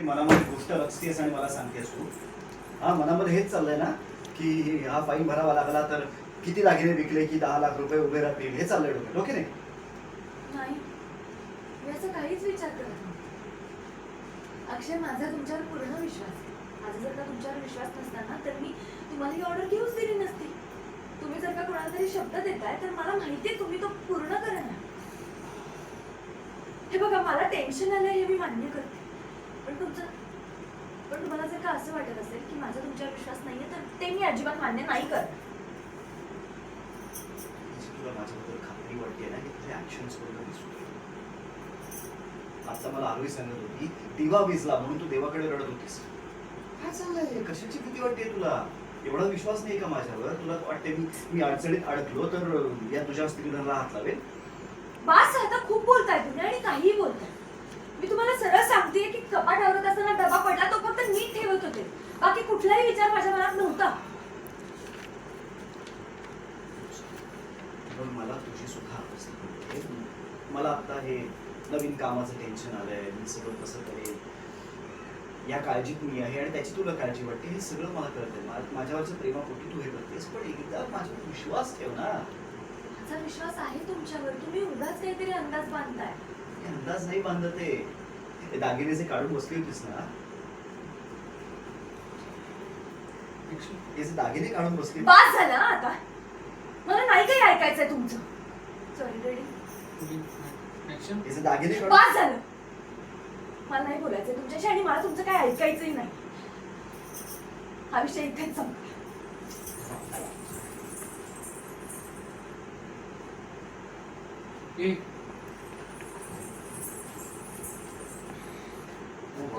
मनामध्ये गोष्ट रचतेस आणि मला सांगतेस तू. हा, मनामध्ये हेच चाललंय ना की हा फाईन भरावा लागला तर किती दागिने विकले की 10 लाख रुपये उभे राहतील, हे चाललंय डोक्यात, ओके नाही? नाही, मी असं काहीच विचार करत नाही. अक्षय, माझा तुमच्यावर पूर्ण विश्वास आहे. माझा जर का तुमच्यावर विश्वास नसता ना तर मी तुम्हाला ही ऑर्डर घेऊच दिली नसती. तुम्ही जर का कोणाला तरी शब्द देताय तर मला माहितीये तुम्ही तो पूर्ण करणार. हे बघा, मला टेन्शन आलंय हे मी मान्य करते, पण तुम्हाला जर का असं वाटत असेल की माझा तुमच्यावर विश्वास नाहीये तर ते मी अजिबात मान्य नाही करत. तुला माझ्याबद्दल खात्री वाटते ना की तुझे ऍक्शन्स करून दिसू. आता मला आरोही सांगत होती दिवा विजला म्हणून तू देवाकडे रडत होतीस. काय चाललंय? कशाची भीती वाटते तुला? एवढा विश्वास नाही का माझ्यावर? तुला वाटते मी अडचणीत अडकलो तर या तुझ्या स्त्रीधनाला हात लावेल? बास, आता खूप बोलताय तुम्ही आणि काहीही बोलताय. मी तुम्हाला सरळ सांगतेय की कपाट आवरत असताना डबा पडला तो फक्त नीट ठेवत होते, बाकी कुठलाही विचार माझ्या मनात नव्हता. मला तुझी सुद्धा अवस्था कळते. मला आता हे नवीन कामाचं टेन्शन आलंय, मी सगळं कसं करेल या काळजीत मी आहे आणि त्याची तुला काळजी वाटते, हे सगळं मला कळतंय. माझ्यावरच्या प्रेमापोटी तू हे करतेस, पण एकदा माझ्यावर विश्वास ठेव ना. माझा विश्वास आहे तुमच्यावर, तुम्ही उगाच काहीतरी अंदाज बांधताय. अंदाज नाही बांधत आहे, ते दागिने जे काढून बसली होतीस ना, त्याचे दागिने काढून बसली. बास झालं आता, मला नाही काही ऐकायचंय तुमचं. सॉरी रेडी, त्याचे दागिने काढून. बास झालं, मला नाही बोलायचंय तुमच्याशी आणि मला तुमचं काय ऐकायचंही नाही. हा विषय इथेच संपला. ए